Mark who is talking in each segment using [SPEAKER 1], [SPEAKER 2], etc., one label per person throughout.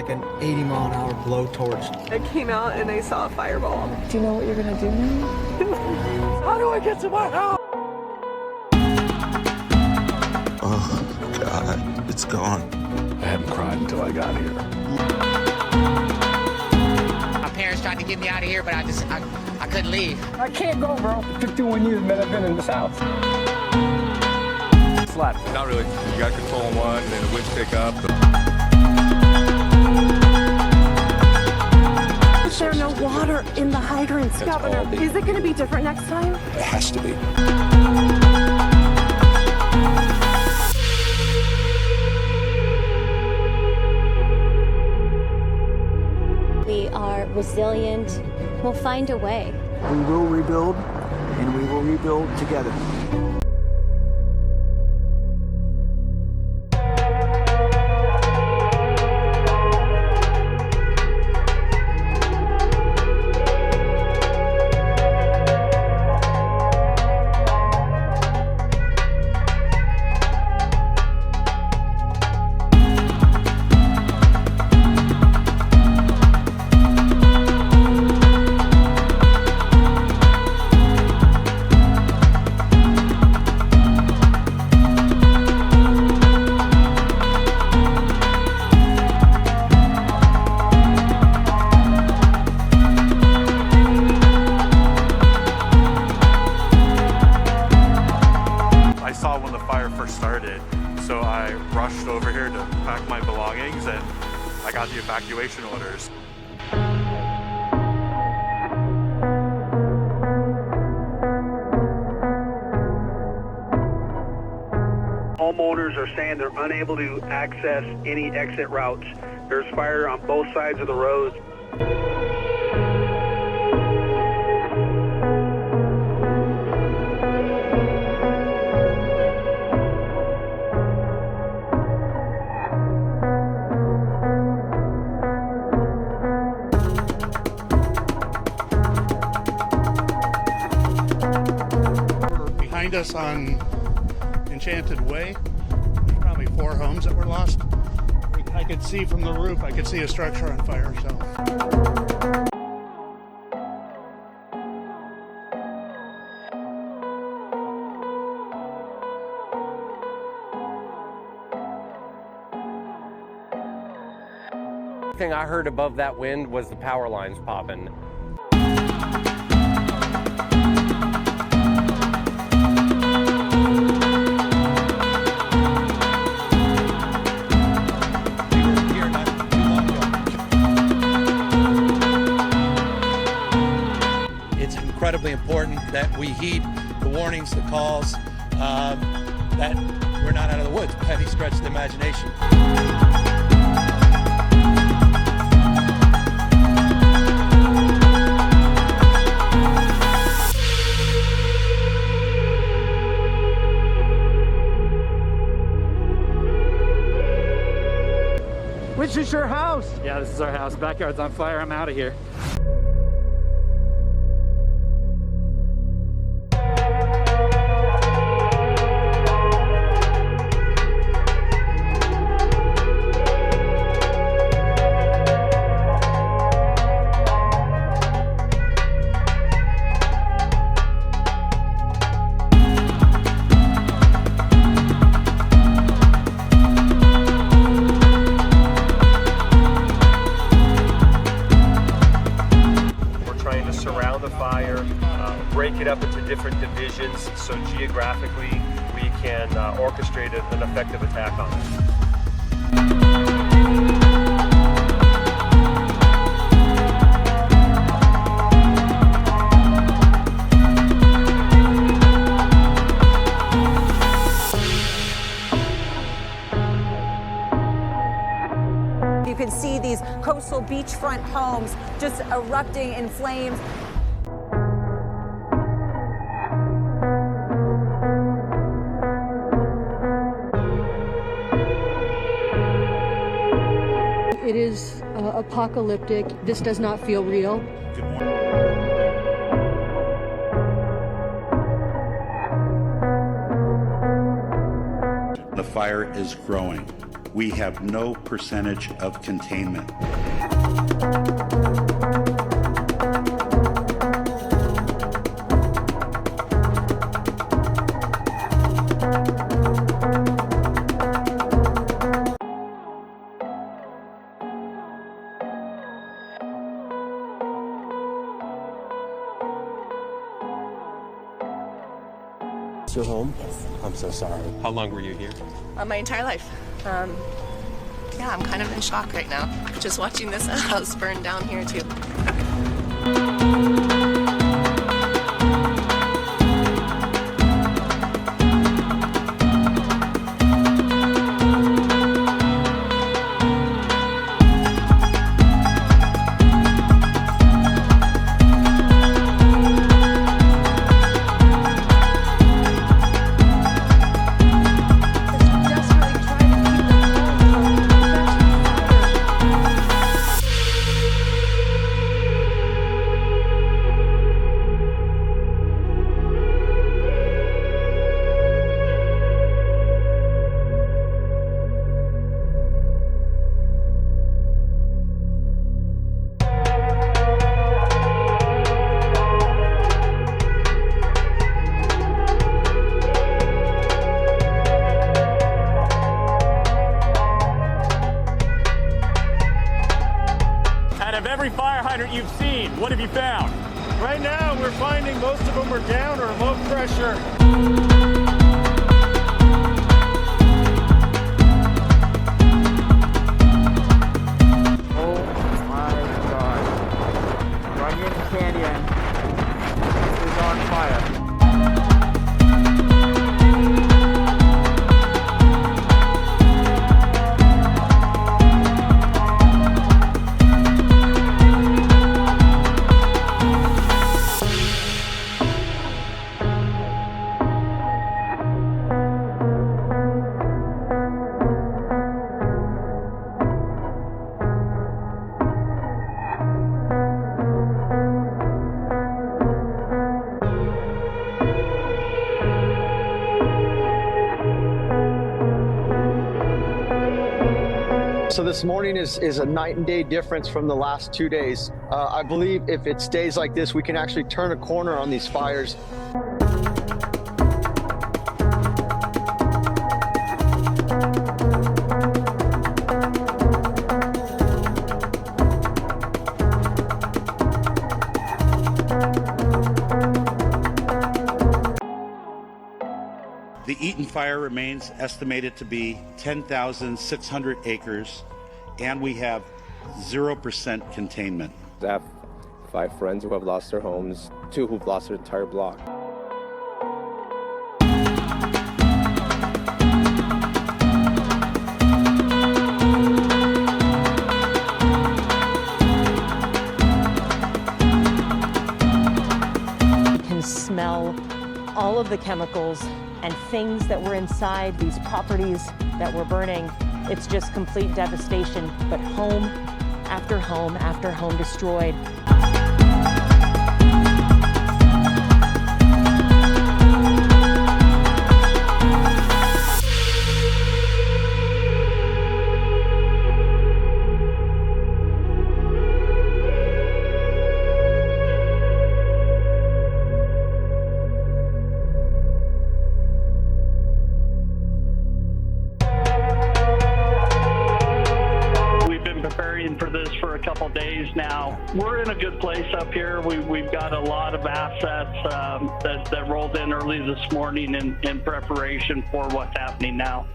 [SPEAKER 1] like an 80-mile-an-hour blowtorch.
[SPEAKER 2] I came out and I saw a fireball.
[SPEAKER 3] Do you know what you're gonna do now?
[SPEAKER 1] How do I get to my house?
[SPEAKER 4] Oh, God, it's gone.
[SPEAKER 5] I hadn't cried until I got here.
[SPEAKER 6] My parents tried to get me out of here, but I couldn't leave.
[SPEAKER 7] I can't go, bro. 51 years, man, I've been in this house.
[SPEAKER 5] Flat. Not really. You got control on one, and the winds pick up.
[SPEAKER 2] Is there no water in the hydrants, Governor? Is it going to be different next time?
[SPEAKER 5] It has to be.
[SPEAKER 8] We are resilient. We'll find a way.
[SPEAKER 1] We will rebuild, and we will rebuild together.
[SPEAKER 9] The evacuation orders.
[SPEAKER 10] Homeowners are saying they're unable to access any exit routes. There's fire on both sides of the roads.
[SPEAKER 11] Us on Enchanted Way. There's probably 4 homes that were lost. I could see from the roof, I could see a structure on fire, so.
[SPEAKER 12] The thing I heard above that wind was the power lines popping.
[SPEAKER 13] Incredibly important that we heed the warnings, the calls, that we're not out of the woods by any stretch of the imagination.
[SPEAKER 7] Which is your house?
[SPEAKER 14] Yeah, this is our house. Backyard's on fire. I'm out of here.
[SPEAKER 15] Break it up into different divisions so geographically we can orchestrate an effective attack on it.
[SPEAKER 16] You can see these coastal beachfront homes just erupting in flames.
[SPEAKER 17] It is apocalyptic. This does not feel real.
[SPEAKER 5] Good morning.
[SPEAKER 18] The fire is growing.
[SPEAKER 9] we have no percentage of containment.
[SPEAKER 12] Your home? Yes. I'm so sorry. How long were you here?
[SPEAKER 18] My entire life. Yeah, I'm kind of in shock right now. Just watching this house burn down here too.
[SPEAKER 19] You've seen. What have you found?
[SPEAKER 7] Right now, we're finding most of them are down or low pressure. Oh my God. Runyon Canyon is on fire.
[SPEAKER 20] So this morning is a night and day difference from the last 2 days. I believe if it stays like this, we can actually turn a corner on these fires.
[SPEAKER 9] The Eaton fire remains estimated to be 10,600 acres, and we have 0% containment.
[SPEAKER 21] I have 5 friends who have lost their homes, 2 who've lost their entire block.
[SPEAKER 22] You can smell all of the chemicals and things that were inside these properties that were burning. It's just complete devastation, but home after home after home destroyed.
[SPEAKER 23] For this for a couple days now. We're in a good place up here. We've got a lot of assets that rolled in early this morning in preparation for what's happening now.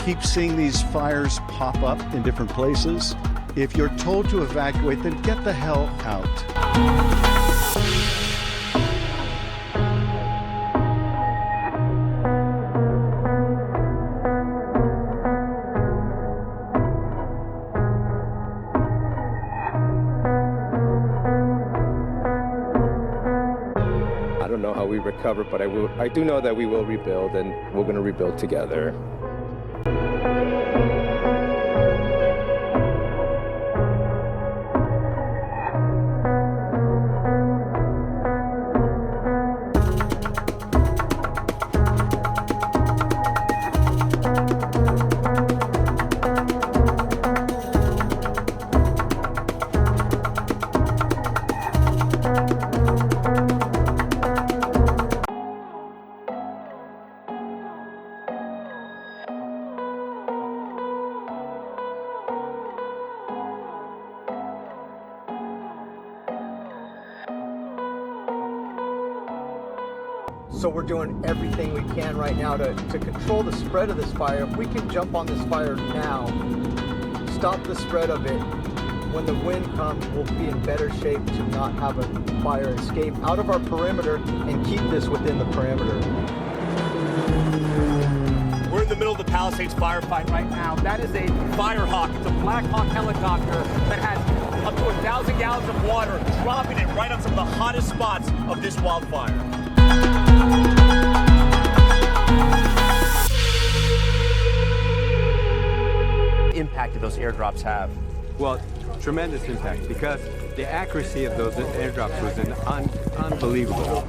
[SPEAKER 24] Keep seeing these fires pop up in different places. If you're told to evacuate, then get the hell out.
[SPEAKER 21] know how we recover, but I do know that we will rebuild, and we're going to rebuild together.
[SPEAKER 20] So we're doing everything we can right now to control the spread of this fire. If we can jump on this fire now, stop the spread of it, when the wind comes, we'll be in better shape to not have a fire escape out of our perimeter and keep this within the perimeter.
[SPEAKER 2] We're in the middle of the Palisades firefight right now. That is a Firehawk. It's a Black Hawk helicopter that has up to 1,000 gallons of water, dropping it right on some of the hottest spots of this wildfire.
[SPEAKER 3] Impact did those airdrops have?
[SPEAKER 4] Well, tremendous impact, because the accuracy of those airdrops was unbelievable.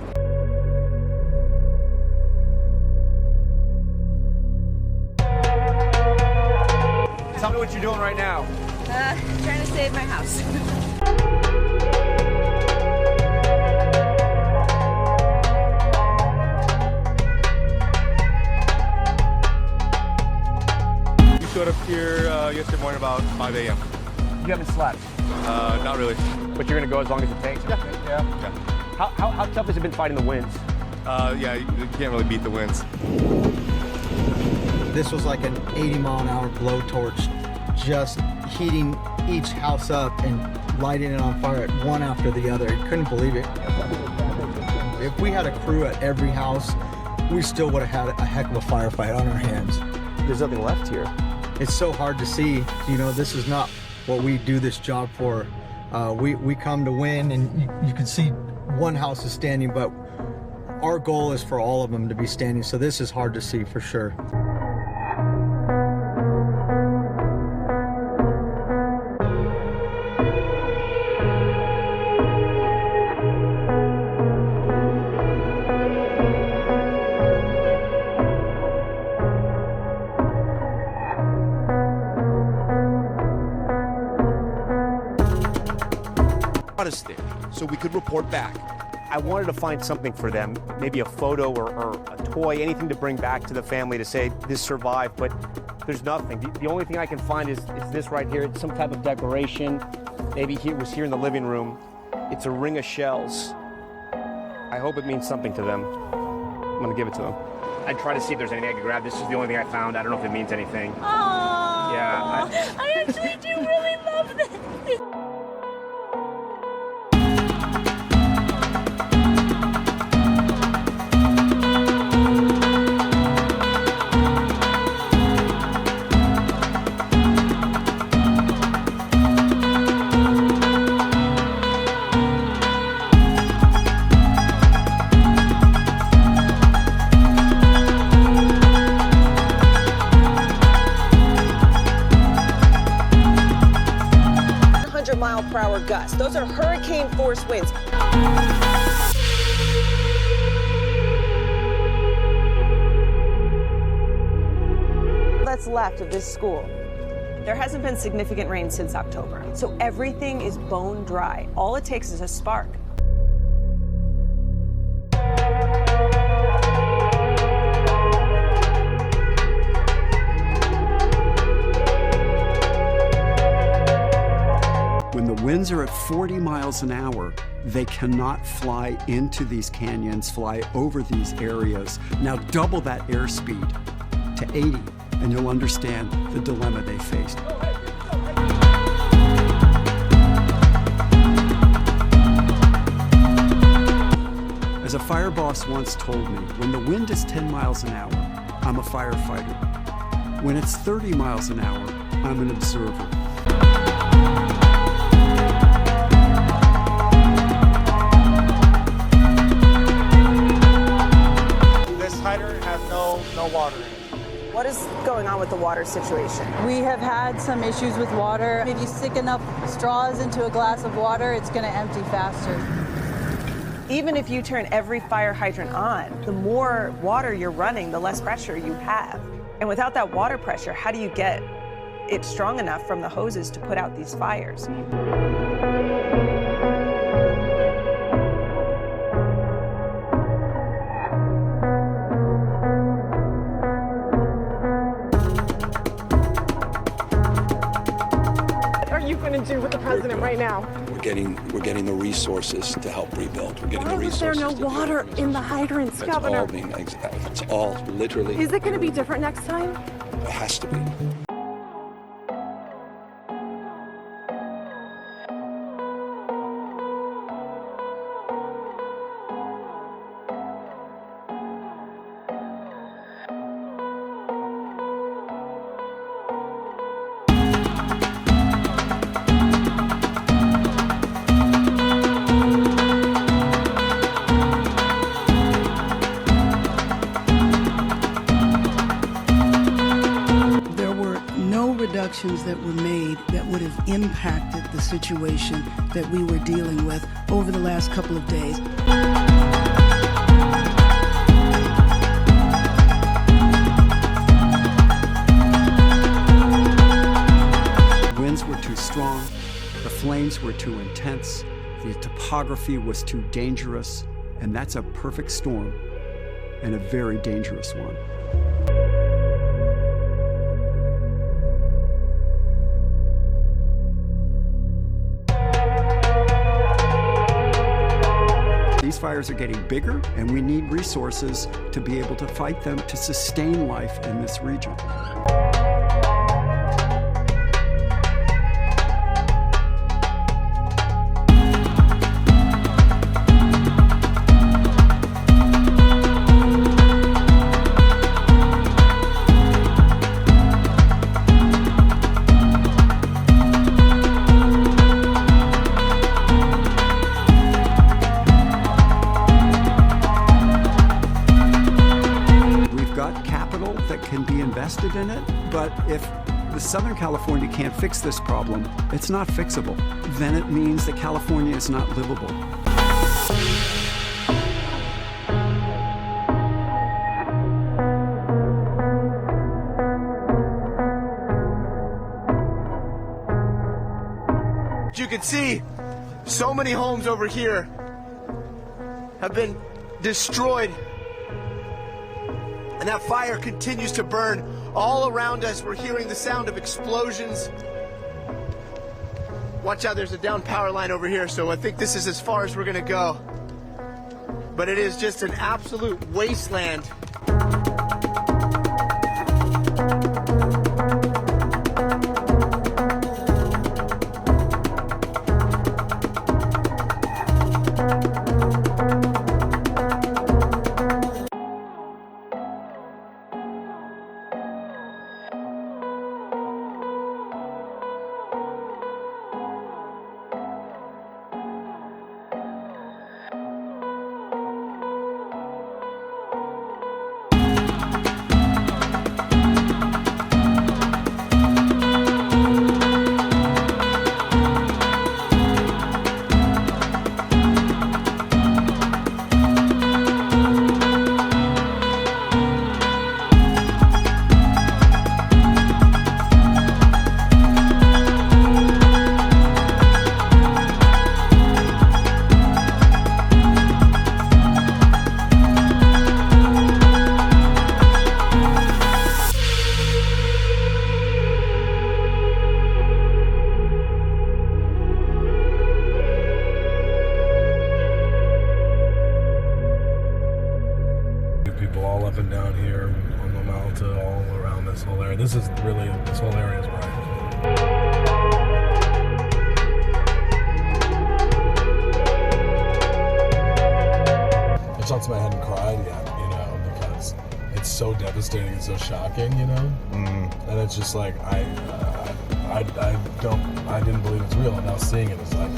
[SPEAKER 2] Tell me what you're doing right now.
[SPEAKER 16] Trying to save my house.
[SPEAKER 5] Showed up here yesterday morning about 5 a.m.
[SPEAKER 3] You haven't slept?
[SPEAKER 5] Not really.
[SPEAKER 3] But you're gonna go as long as it takes?
[SPEAKER 5] Yeah.
[SPEAKER 3] How tough has it been fighting the winds?
[SPEAKER 5] Yeah, you can't really beat the winds.
[SPEAKER 20] This was like an 80-mile-an-hour blowtorch, just heating each house up and lighting it on fire at one after the other. I couldn't believe it. If we had a crew at every house, we still would have had a heck of a firefight on our hands.
[SPEAKER 3] There's nothing left here.
[SPEAKER 20] It's so hard to see. You know, this is not what we do this job for. We come to win, and you can see one house is standing, but our goal is for all of them to be standing. So this is hard to see for sure.
[SPEAKER 2] Us there so we could report back.
[SPEAKER 3] I wanted to find something for them, maybe a photo or a toy, anything to bring back to the family to say this survived, but there's nothing. The only thing I can find is this right here. It's some type of decoration. Maybe it was here in the living room. It's a ring of shells. I hope it means something to them. I'm gonna give it to them. I'd try to see if there's anything I could grab. This is the only thing I found. I don't know if it means anything.
[SPEAKER 16] Aww.
[SPEAKER 3] Yeah.
[SPEAKER 16] I actually do really love this. Mile-per-hour gusts. Those are hurricane force winds. That's left of this school. There hasn't been significant rain since October, so everything is bone dry. All it takes is a spark.
[SPEAKER 6] When the winds are at 40 miles an hour, they cannot fly into these canyons, fly over these areas. Now double that airspeed to 80, and you'll understand the dilemma they faced. As a fire boss once told me, when the wind is 10 miles an hour, I'm a firefighter. When it's 30 miles an hour, I'm an observer.
[SPEAKER 20] No water in it.
[SPEAKER 16] What is going on with the water situation?
[SPEAKER 1] We have had some issues with water. If you stick enough straws into a glass of water, it's going to empty faster.
[SPEAKER 16] Even if you turn every fire hydrant on, the more water you're running, the less pressure you have. And without that water pressure, how do you get it strong enough from the hoses to put out these fires?
[SPEAKER 8] Do with the president right now?
[SPEAKER 10] We're getting the resources to help rebuild. We're getting the
[SPEAKER 8] Why is there
[SPEAKER 10] resources.
[SPEAKER 8] no water in the hydrants, Governor?
[SPEAKER 10] It's all literally.
[SPEAKER 8] Is it going to be different next time?
[SPEAKER 10] It has to be.
[SPEAKER 11] That were made that would have impacted the situation that we were dealing with over the last couple of days.
[SPEAKER 6] Winds were too strong, the flames were too intense, the topography was too dangerous, and that's a perfect storm and a very dangerous one. These fires are getting bigger, and we need resources to be able to fight them to sustain life in this region. In it, but if the Southern California can't fix this problem, it's not fixable. Then it means that California is not livable.
[SPEAKER 25] As you can see, so many homes over here have been destroyed, and that fire continues to burn all around us. We're hearing the sound of explosions. Watch out, there's a down power line over here, so I think this is as far as we're gonna go. But it is just an absolute wasteland.
[SPEAKER 26] up and down here on the mountain, all around this whole area. This is really, this whole area is right. It's not something I hadn't cried yet, you know, because it's so devastating and so shocking, you know? And it's just like, I didn't believe it's real, and now seeing it is like,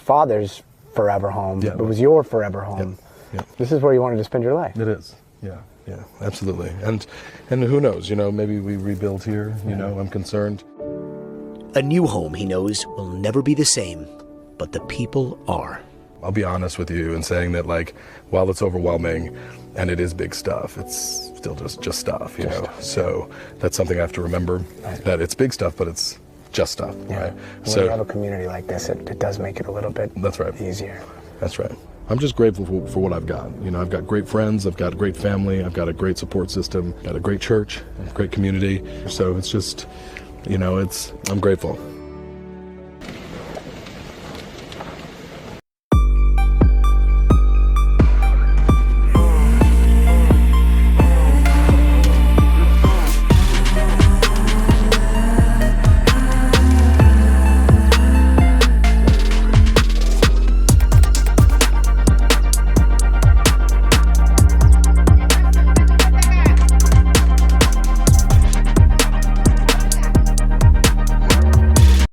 [SPEAKER 12] father's forever home. It was your forever home. This is where you wanted to spend your life.
[SPEAKER 26] It is. Yeah, absolutely. And who knows, you know, maybe we rebuild here, you know, I'm concerned.
[SPEAKER 13] A new home, he knows, will never be the same, but the people are.
[SPEAKER 26] I'll be honest with you in saying that, like, while it's overwhelming and it is big stuff, it's still just stuff, you know. So that's something I have to remember, that it's big stuff, but it's just stuff, right?
[SPEAKER 12] When you have a community like this, it does make it a little bit easier.
[SPEAKER 26] That's right. I'm just grateful for what I've got. You know, I've got great friends, I've got a great family, I've got a great support system, got a great church, a great community. So it's just, you know, I'm grateful.